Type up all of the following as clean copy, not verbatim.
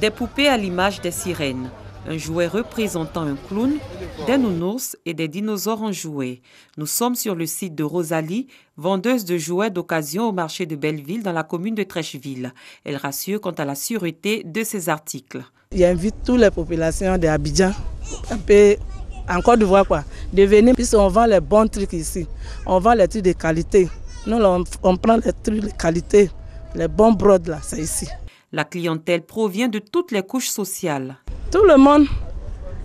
Des poupées à l'image des sirènes, un jouet représentant un clown, des nounours et des dinosaures en jouets. Nous sommes sur le site de Rosalie, vendeuse de jouets d'occasion au marché de Belleville dans la commune de Trècheville. Elle rassure quant à la sûreté de ces articles. J'invite toutes les populations d'Abidjan, un peu en Côte d'Ivoire, de venir, puisqu'on vend les bons trucs ici. On vend les trucs de qualité. Nous, on prend les trucs de qualité, les bons brodes là, c'est ici. La clientèle provient de toutes les couches sociales. Tout le monde,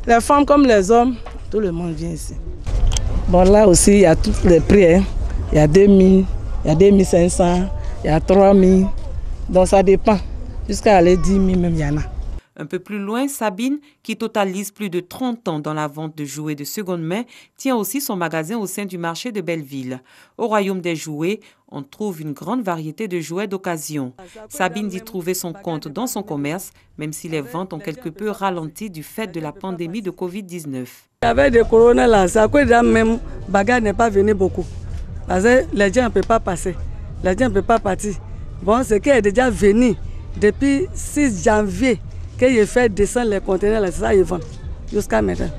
les femmes comme les hommes, tout le monde vient ici. Bon, là aussi, il y a tous les prix. Hein. Il y a 2000, il y a 2500, il y a 3000. Donc ça dépend. Jusqu'à aller 10 000 même, il y en a. Un peu plus loin, Sabine, qui totalise plus de 30 ans dans la vente de jouets de seconde main, tient aussi son magasin au sein du marché de Belleville. Au royaume des jouets, on trouve une grande variété de jouets d'occasion. Sabine dit trouver son compte dans son commerce, même si les ventes ont quelque peu ralenti du fait de la pandémie de Covid-19. Avec le corona là, ça cause même bagarre n'est pas venu beaucoup. Parce que les gens ne peuvent pas passer, les gens ne peuvent pas partir. Bon, ce qui est déjà venu depuis 6 janvier, que j'ai fait descendre les conteneurs, c'est ça ils vendent jusqu'à maintenant.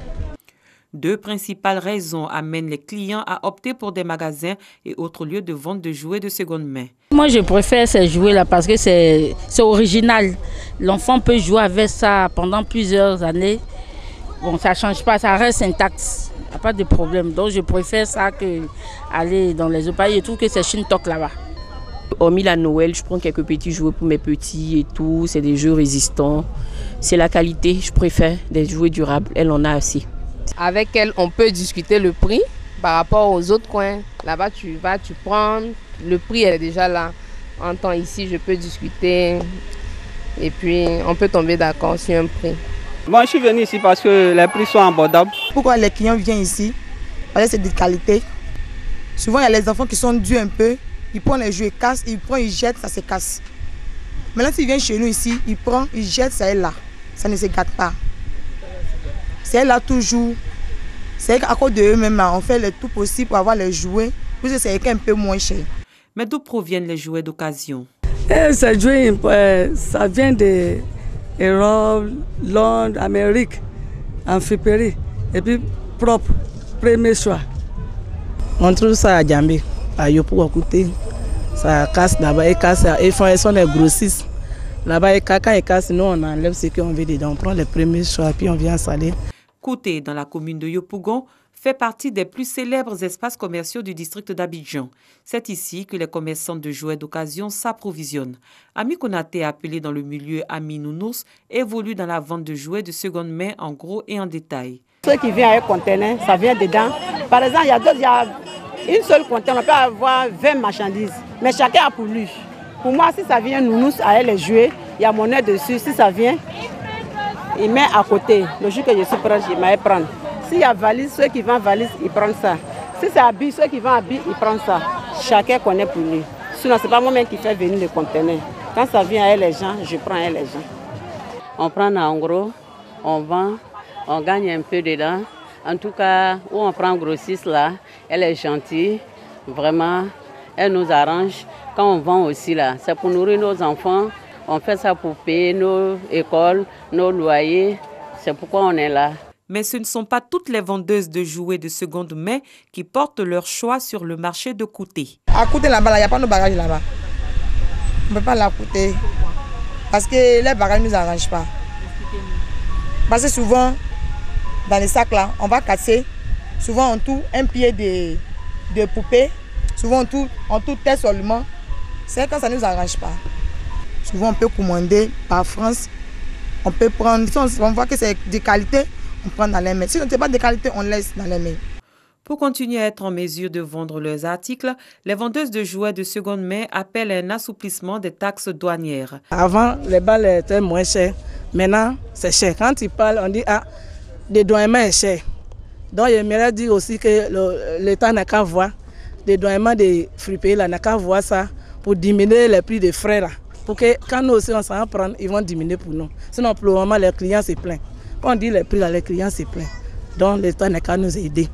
Deux principales raisons amènent les clients à opter pour des magasins et autres lieux de vente de jouets de seconde main. Moi, je préfère ces jouets-là parce que c'est original. L'enfant peut jouer avec ça pendant plusieurs années. Bon, ça ne change pas, ça reste intact. Il n'y a pas de problème. Donc, je préfère ça qu'aller dans les autres pays. Je trouve que c'est Shintok là-bas. Hormis la Noël, je prends quelques petits jouets pour mes petits et tout. C'est des jeux résistants. C'est la qualité, je préfère des jouets durables. Elle en a assez. Avec elle, on peut discuter le prix par rapport aux autres coins. Là-bas, tu vas, tu prends. Le prix est déjà là. En temps ici, je peux discuter. Et puis, on peut tomber d'accord sur un prix. Moi, je suis venu ici parce que les prix sont abordables. Pourquoi les clients viennent ici? Parce que c'est de qualité. Souvent, il y a les enfants qui sont durs un peu. Ils prennent les jouets, ils cassent, ils jettent, ça se casse. Maintenant, s'ils viennent chez nous ici, ils prennent, ils jettent, ça est là. Ça ne se gâte pas. C'est là toujours. C'est à cause de eux-mêmes, on fait le tout possible pour avoir les jouets, puisque c'est un peu moins cher. Mais d'où proviennent les jouets d'occasion? Ces jouets, ça vient d'Europe, Londres, Amérique, en friperie. Et puis propre, premier choix. On trouve ça à Djambé. Pour écouter, ça casse là-bas, ils sont des grossistes. Là-bas, quand ils cassent, nous on enlève ce qu'on veut dedans. On prend les premiers choix, puis on vient installer. Kouté, dans la commune de Yopougon, fait partie des plus célèbres espaces commerciaux du district d'Abidjan. C'est ici que les commerçants de jouets d'occasion s'approvisionnent. Ami Konaté, appelé dans le milieu Ami Nounours, évolue dans la vente de jouets de seconde main en gros et en détail. Ceux qui viennent avec un conteneur, ça vient dedans. Par exemple, il y a une seule conteneur, on peut avoir 20 marchandises, mais chacun a pour lui. Pour moi, si ça vient Nounours à les jouer, il y a mon aide dessus. Si ça vient, il met à côté. Le jour que je suis proche, il m'a prendre. S'il y a valise, ceux qui vendent valise, ils prennent ça. Si c'est habit, ceux qui vendent habit, ils prennent ça. Chacun connaît pour lui. Sinon, ce n'est pas moi-même qui fais venir le conteneur. Quand ça vient à les gens, je prends à les gens. On prend en gros, on vend, on gagne un peu dedans. En tout cas, où on prend grossiste là, elle est gentille, vraiment, elle nous arrange. Quand on vend aussi là, c'est pour nourrir nos enfants, on fait ça pour payer nos écoles, nos loyers, c'est pourquoi on est là. Mais ce ne sont pas toutes les vendeuses de jouets de seconde main qui portent leur choix sur le marché de Kouté. À Kouté là-bas, il n'y a pas de bagages là-bas. On ne peut pas la Kouté. Parce que les bagages ne nous arrangent pas. Parce que souvent, dans les sacs là, on va casser. Souvent on touche un pied de poupée. Souvent on touche tête seulement. C'est quand ça ne nous arrange pas. Souvent on peut commander par France. On peut prendre, si on voit que c'est de qualité, on prend dans les mains. Si ce n'est pas de qualité, on laisse dans les mains. Pour continuer à être en mesure de vendre leurs articles, les vendeuses de jouets de seconde main appellent à un assouplissement des taxes douanières. Avant, les balles étaient moins chères. Maintenant, c'est cher. Quand ils parlent, on dit ah, le douanement est cher. Donc, j'aimerais dire aussi que l'État n'a qu'à voir, le douanement des friperies n'a qu'à voir ça pour diminuer les prix des frais. Là. Pour que quand nous aussi on s'en prend, ils vont diminuer pour nous. Sinon, pour le moment, les clients se plaignent. Quand on dit les prix, là, les clients se plaignent. Donc, l'État n'a qu'à nous aider.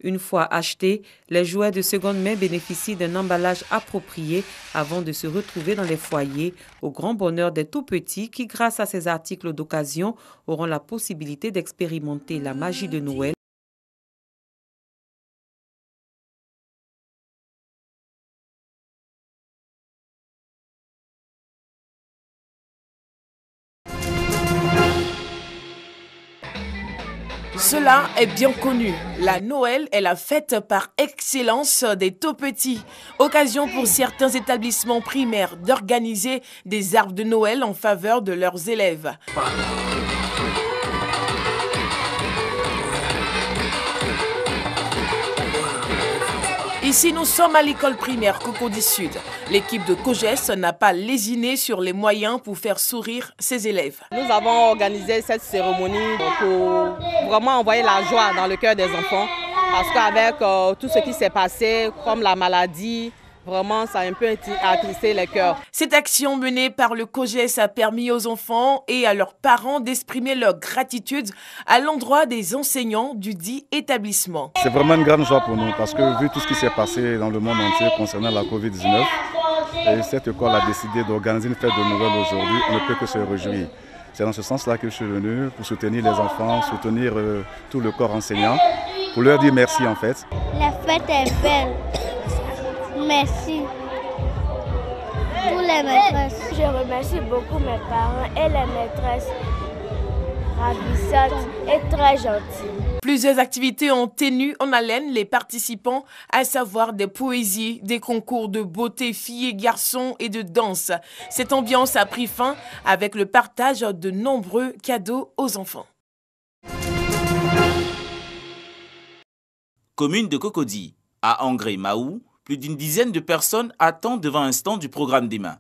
Une fois achetés, les jouets de seconde main bénéficient d'un emballage approprié avant de se retrouver dans les foyers, au grand bonheur des tout-petits qui, grâce à ces articles d'occasion, auront la possibilité d'expérimenter la magie de Noël. Cela est bien connu. La Noël est la fête par excellence des tout-petits. Occasion pour certains établissements primaires d'organiser des arbres de Noël en faveur de leurs élèves. Ici, nous sommes à l'école primaire Cocody Sud. L'équipe de COGES n'a pas lésiné sur les moyens pour faire sourire ses élèves. Nous avons organisé cette cérémonie pour vraiment envoyer la joie dans le cœur des enfants. Parce qu'avec tout ce qui s'est passé, comme la maladie, vraiment, ça a un peu attristé les cœurs. Cette action menée par le COGES a permis aux enfants et à leurs parents d'exprimer leur gratitude à l'endroit des enseignants du dit établissement. C'est vraiment une grande joie pour nous parce que vu tout ce qui s'est passé dans le monde entier concernant la Covid-19, et cette école a décidé d'organiser une fête de Noël aujourd'hui, on ne peut que se réjouir. C'est dans ce sens-là que je suis venu pour soutenir les enfants, soutenir tout le corps enseignant, pour leur dire merci en fait. La fête est belle. Merci. Pour les maîtresses. Je remercie beaucoup mes parents et les maîtresses ravissantes et très gentilles. Plusieurs activités ont tenu en haleine les participants, à savoir des poésies, des concours de beauté filles et garçons et de danse. Cette ambiance a pris fin avec le partage de nombreux cadeaux aux enfants. Commune de Cocody, à Angré-Mahou, plus d'une dizaine de personnes attendent devant un stand du programme d'Emma.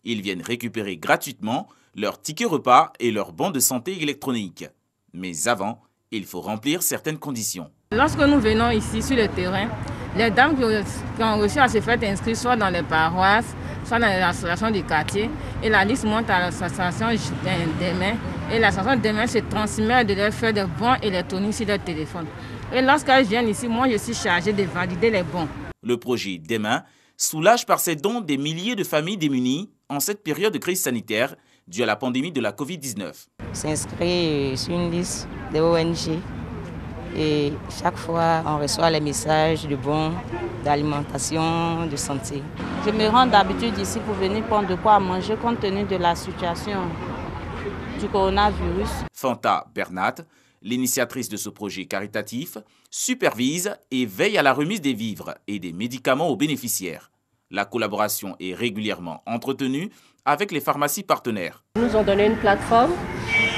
Ils viennent récupérer gratuitement leur ticket repas et leur bon de santé électronique. Mais avant, il faut remplir certaines conditions. Lorsque nous venons ici sur le terrain, les dames qui ont reçu à se faire inscrire soit dans les paroisses, soit dans les associations du quartier, et la liste monte à l'association demain, et l'association demain se transmet de leur faire des bons électroniques sur leur téléphone. Et lorsqu'elles viennent ici, moi je suis chargée de valider les bons. Le projet Demain soulage par ses dons des milliers de familles démunies en cette période de crise sanitaire due à la pandémie de la Covid-19. S'inscrit sur une liste des ONG et chaque fois on reçoit les messages de bons, d'alimentation, de santé. Je me rends d'habitude ici pour venir prendre de quoi manger compte tenu de la situation du coronavirus. Fanta Bernat, l'initiatrice de ce projet caritatif, supervise et veille à la remise des vivres et des médicaments aux bénéficiaires. La collaboration est régulièrement entretenue avec les pharmacies partenaires. Ils nous ont donné une plateforme.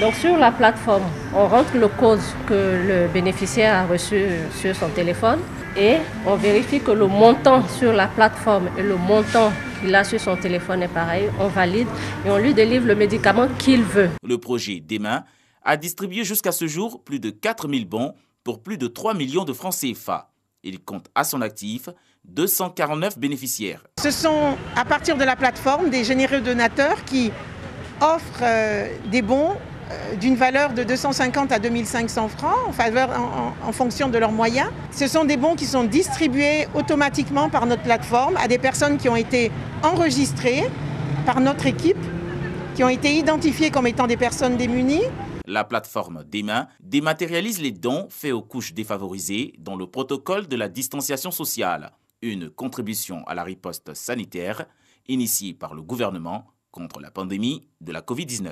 Donc sur la plateforme, on rentre le code que le bénéficiaire a reçu sur son téléphone et on vérifie que le montant sur la plateforme et le montant qu'il a sur son téléphone est pareil. On valide et on lui délivre le médicament qu'il veut. Le projet Demain a distribué jusqu'à ce jour plus de 4000 bons pour plus de 3 millions de francs CFA. Il compte à son actif 249 bénéficiaires. Ce sont à partir de la plateforme des généreux donateurs qui offrent des bons d'une valeur de 250 à 2500 francs en fonction de leurs moyens. Ce sont des bons qui sont distribués automatiquement par notre plateforme à des personnes qui ont été enregistrées par notre équipe, qui ont été identifiées comme étant des personnes démunies. La plateforme Demain dématérialise les dons faits aux couches défavorisées dans le protocole de la distanciation sociale, une contribution à la riposte sanitaire initiée par le gouvernement contre la pandémie de la Covid-19.